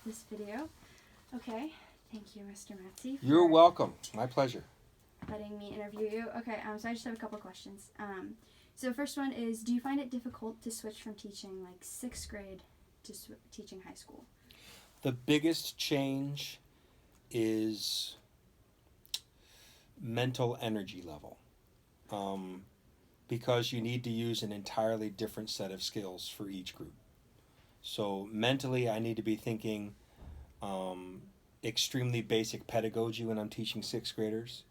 this video. Okay, thank you, Mr. Matzi. You're welcome. My pleasure. Letting me interview you. Okay, so I just have a couple questions. So the first one is, do you find it difficult to switch from teaching like 6th grade to teaching high school? The biggest change is mental energy level. Because you need to use an entirely different set of skills for each group. So mentally, I need to be thinking extremely basic pedagogy when I'm teaching 6th graders.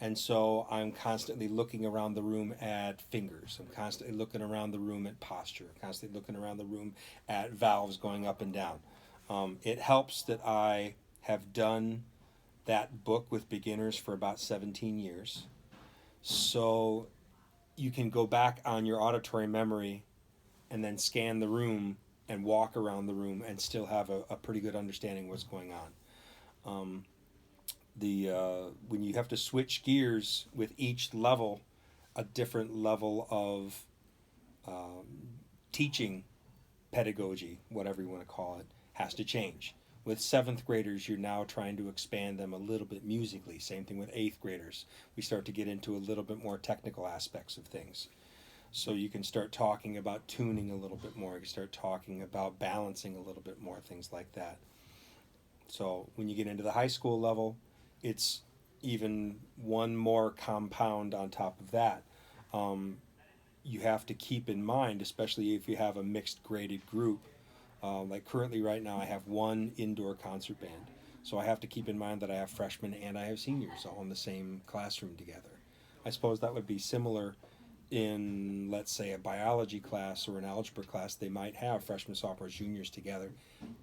And so I'm constantly looking around the room at fingers. I'm constantly looking around the room at posture. I'm constantly looking around the room at valves going up and down. It helps that I have done that book with beginners for about 17 years. So you can go back on your auditory memory and then scan the room and walk around the room and still have a pretty good understanding of what's going on. When you have to switch gears with each level, a different level of teaching pedagogy, whatever you want to call it, has to change. With 7th graders, you're now trying to expand them a little bit musically. Same thing with 8th graders. We start to get into a little bit more technical aspects of things. So you can start talking about tuning a little bit more. You can start talking about balancing a little bit more, things like that. So when you get into the high school level, it's even one more compound on top of that. You have to keep in mind, especially if you have a mixed graded group, like currently right now I have one indoor concert band. So I have to keep in mind that I have freshmen and I have seniors all in the same classroom together. I suppose that would be similar in, let's say, a biology class or an algebra class. They might have freshmen, sophomores, juniors together,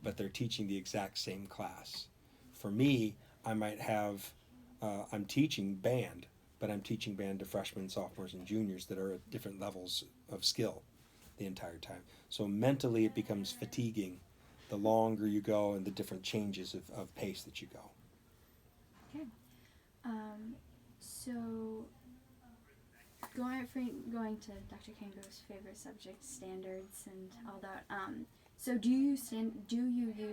but they're teaching the exact same class. For me, I might have, I'm teaching band, but I'm teaching band to freshmen, sophomores, and juniors that are at different levels of skill the entire time. So mentally it becomes fatiguing the longer you go and the different changes of pace that you go. Okay. So going to Dr. Kango's favorite subject, standards and all that. So do you use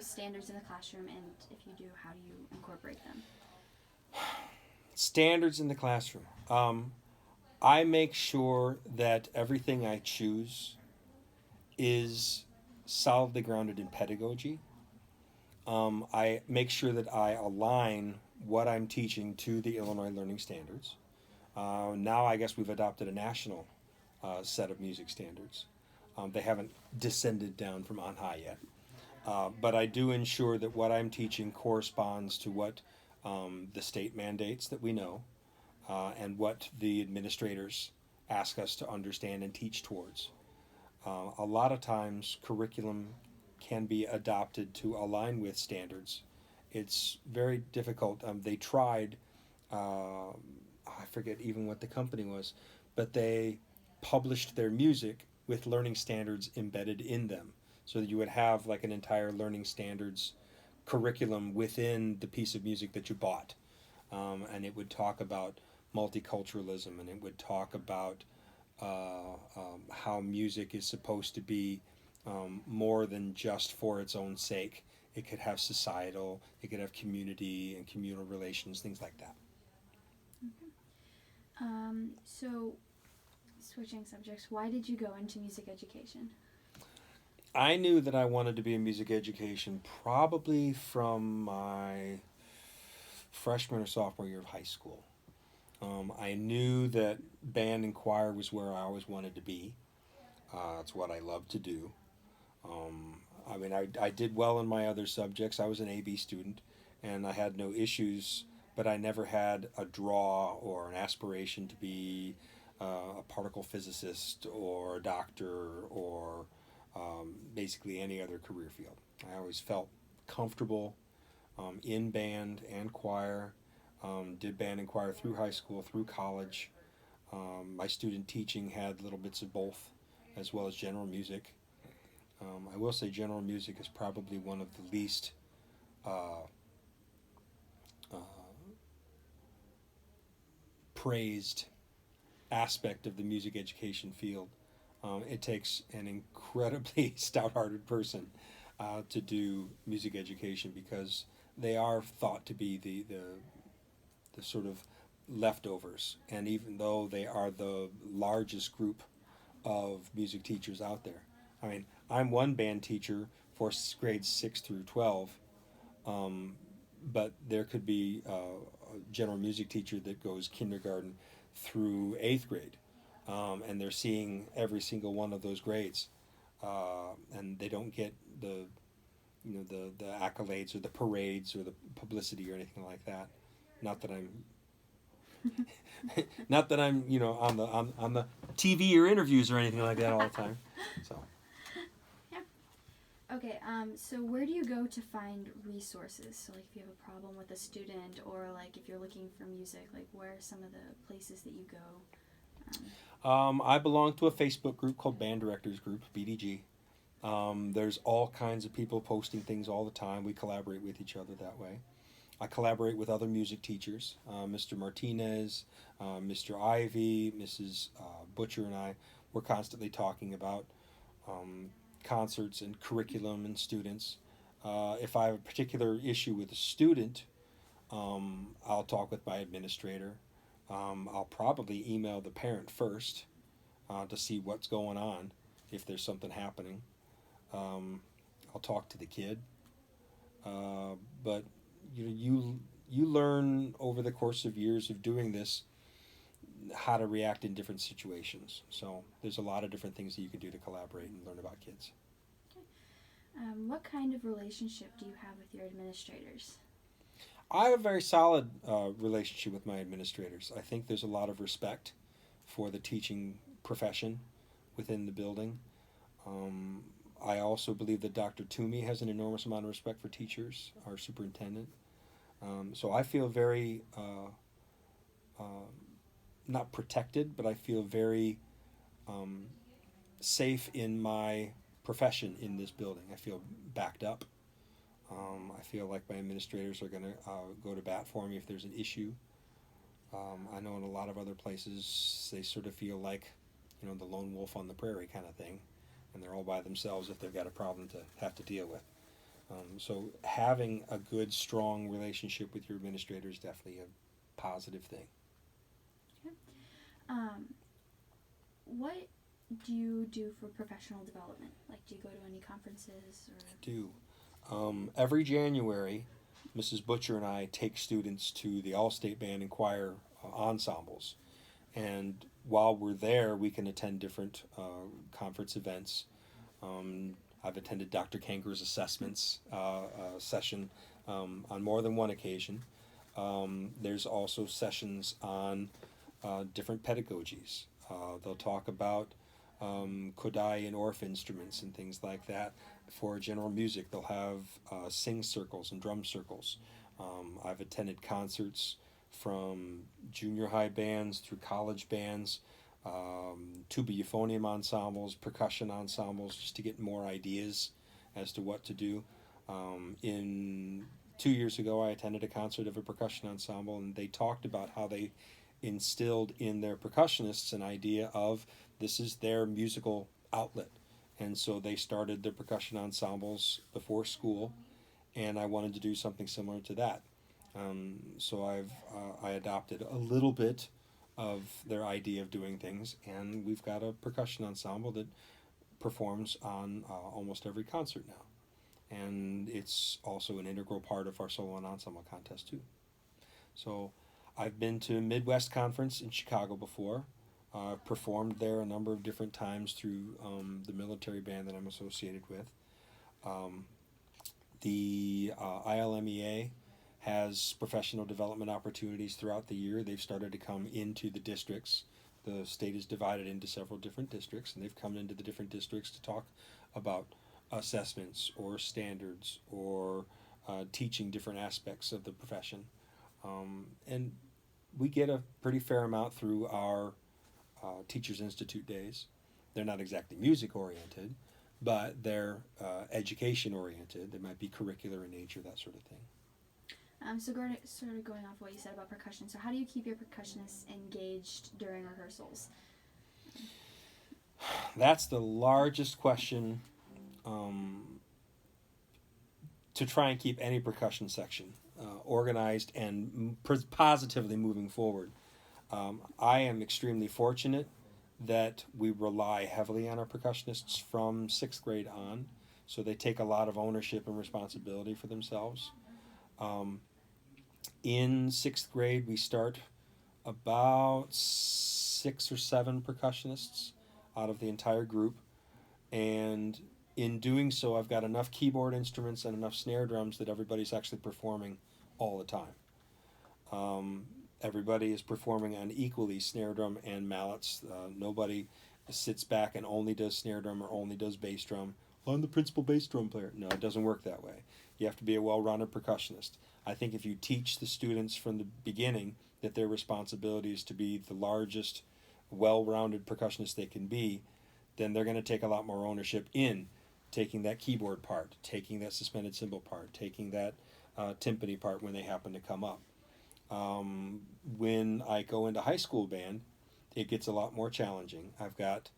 standards in the classroom, and if you do, how do you incorporate them? Standards in the classroom. I make sure that everything I choose is solidly grounded in pedagogy. I make sure that I align what I'm teaching to the Illinois Learning Standards. Now I guess we've adopted a national set of music standards. They haven't descended down from on high yet. But I do ensure that what I'm teaching corresponds to what the state mandates that we know and what the administrators ask us to understand and teach towards. A lot of times, curriculum can be adopted to align with standards. It's very difficult. They tried, I forget even what the company was, but they published their music with learning standards embedded in them, so that you would have like an entire learning standards curriculum within the piece of music that you bought. And it would talk about multiculturalism, and it would talk about how music is supposed to be more than just for its own sake. It could have societal, it could have community and communal relations, things like that. So switching subjects, why did you go into music education? I knew that I wanted to be in music education probably from my freshman or sophomore year of high school. I knew that band and choir was where I always wanted to be. It's what I love to do. I did well in my other subjects. I was an AB student, and I had no issues, but I never had a draw or an aspiration to be a particle physicist or a doctor or basically any other career field. I always felt comfortable in band and choir. Did band and choir through high school, through college. My student teaching had little bits of both, as well as general music. I will say general music is probably one of the least praised aspect of the music education field. It takes an incredibly stout-hearted person to do music education because they are thought to be the sort of leftovers. And even though they are the largest group of music teachers out there, I mean, I'm one band teacher for grades 6 through 12, um, but there could be a general music teacher that goes kindergarten through 8th grade, and they're seeing every single one of those grades, and they don't get the the accolades or the parades or the publicity or anything like that. Not that I'm not that I'm on the TV or interviews or anything like that all the time. So Okay, so where do you go to find resources? So, like, if you have a problem with a student, or like if you're looking for music, like, where are some of the places that you go? I belong to a Facebook group called Band Directors Group, BDG. There's all kinds of people posting things all the time. We collaborate with each other that way. I collaborate with other music teachers, Mr. Martinez, Mr. Ivy, Mrs. Butcher, and I. We're constantly talking about concerts and curriculum and students. If I have a particular issue with a student, I'll talk with my administrator. I'll probably email the parent first to see what's going on, if there's something happening. I'll talk to the kid. But you learn over the course of years of doing this how to react in different situations. So there's a lot of different things that you can do to collaborate and learn about kids. What kind of relationship do you have with your administrators? I have a very solid relationship with my administrators. I think there's a lot of respect for the teaching profession within the building. I also believe that Dr. Toomey has an enormous amount of respect for teachers, our superintendent. So I feel very, not protected, but I feel very safe in my profession in this building. I feel backed up. I feel like my administrators are going to go to bat for me if there's an issue. I know in a lot of other places they sort of feel like, the lone wolf on the prairie kind of thing, and they're all by themselves if they've got a problem to have to deal with. So having a good, strong relationship with your administrator is definitely a positive thing. Okay. What do you do for professional development? Like, do you go to any conferences? Or? I do. Every January, Mrs. Butcher and I take students to the All-State Band and Choir ensembles. And while we're there, we can attend different conference events. I've attended Dr. Kanger's assessments session on more than one occasion. There's also sessions on different pedagogies. They'll talk about Kodai and Orff instruments and things like that. For general music, they'll have sing circles and drum circles. I've attended concerts from junior high bands through college bands, tuba euphonium ensembles, percussion ensembles, just to get more ideas as to what to do. In 2 years ago, I attended a concert of a percussion ensemble, and they talked about how they instilled in their percussionists an idea of this is their musical outlet. And so they started their percussion ensembles before school, and I wanted to do something similar to that. So I adopted a little bit of their idea of doing things, and we've got a percussion ensemble that performs on almost every concert now. And it's also an integral part of our solo and ensemble contest too. So I've been to Midwest Conference in Chicago before. I've performed there a number of different times through the military band that I'm associated with. The ILMEA has professional development opportunities throughout the year. They've started to come into the districts. The state is divided into several different districts, and they've come into the different districts to talk about assessments or standards or teaching different aspects of the profession. And we get a pretty fair amount through our Teachers Institute days. They're not exactly music oriented, but they're education oriented. They might be curricular in nature, that sort of thing. So sort of going off what you said about percussion, so how do you keep your percussionists engaged during rehearsals? That's the largest question to try and keep any percussion section organized and positively moving forward. I am extremely fortunate that we rely heavily on our percussionists from 6th grade on, so they take a lot of ownership and responsibility for themselves. In 6th grade, we start about 6 or 7 percussionists out of the entire group, and in doing so, I've got enough keyboard instruments and enough snare drums that everybody's actually performing all the time. Everybody is performing on equally snare drum and mallets. Nobody sits back and only does snare drum or only does bass drum. I'm the principal bass drum player. No, it doesn't work that way. You have to be a well-rounded percussionist. I think if you teach the students from the beginning that their responsibility is to be the largest, well-rounded percussionist they can be, then they're going to take a lot more ownership in taking that keyboard part, taking that suspended cymbal part, taking that timpani part when they happen to come up. When I go into high school band, it gets a lot more challenging. I've got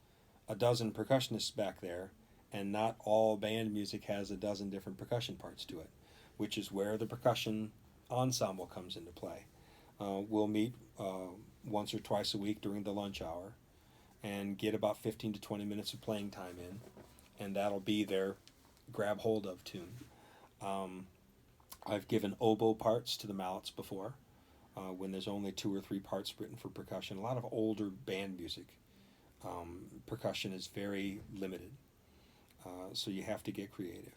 a dozen percussionists back there, and not all band music has a dozen different percussion parts to it, which is where the percussion ensemble comes into play. We'll meet once or twice a week during the lunch hour and get about 15 to 20 minutes of playing time in, and that'll be their grab hold of tune. I've given oboe parts to the mallets before, when there's only 2 or 3 parts written for percussion. A lot of older band music, percussion is very limited, so you have to get creative.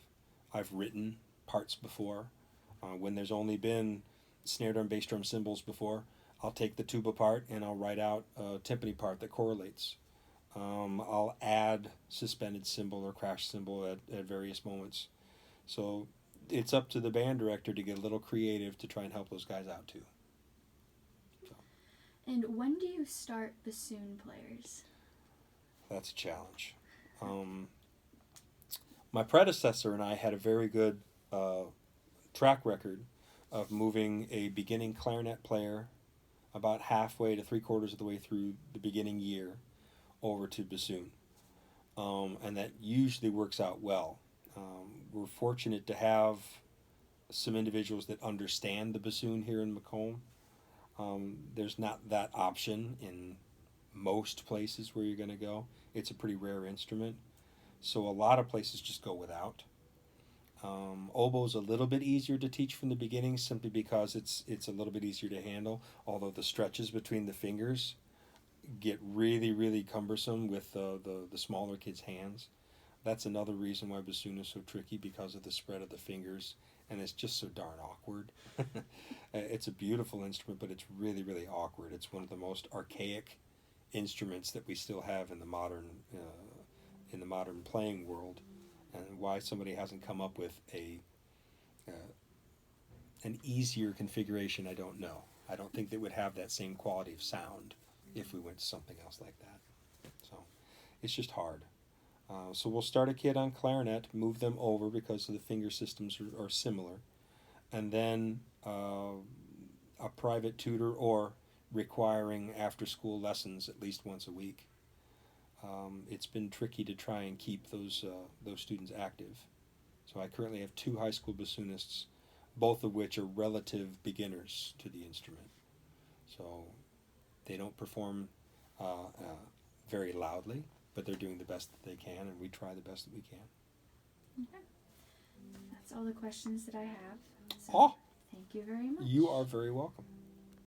I've written parts before. When there's only been snare drum, bass drum, cymbals before, I'll take the tuba part and I'll write out a timpani part that correlates. I'll add suspended cymbal or crash cymbal at various moments. So it's up to the band director to get a little creative to try and help those guys out too. So. And when do you start bassoon players? That's a challenge. My predecessor and I had a very good track record of moving a beginning clarinet player about halfway to 3/4 of the way through the beginning year over to bassoon. And that usually works out well. We're fortunate to have some individuals that understand the bassoon here in Macomb. There's not that option in most places where you're going to go. It's a pretty rare instrument, so a lot of places just go without. Oboe's a little bit easier to teach from the beginning simply because it's a little bit easier to handle, although the stretches between the fingers get really, really cumbersome with the smaller kids' hands. That's another reason why bassoon is so tricky, because of the spread of the fingers, and it's just so darn awkward. It's a beautiful instrument, but it's really, really awkward. It's one of the most archaic instruments that we still have in the modern playing world, and why somebody hasn't come up with an easier configuration, I don't know. I don't think they would have that same quality of sound if we went to something else like that. So it's just hard. So we'll start a kid on clarinet, move them over because the finger systems are similar, and then a private tutor or requiring after-school lessons at least once a week. It's been tricky to try and keep those students active. So I currently have 2 high school bassoonists, both of which are relative beginners to the instrument. So they don't perform very loudly, but they're doing the best that they can, and we try the best that we can. Okay. That's all the questions that I have. So Oh, thank you very much. you are very welcome.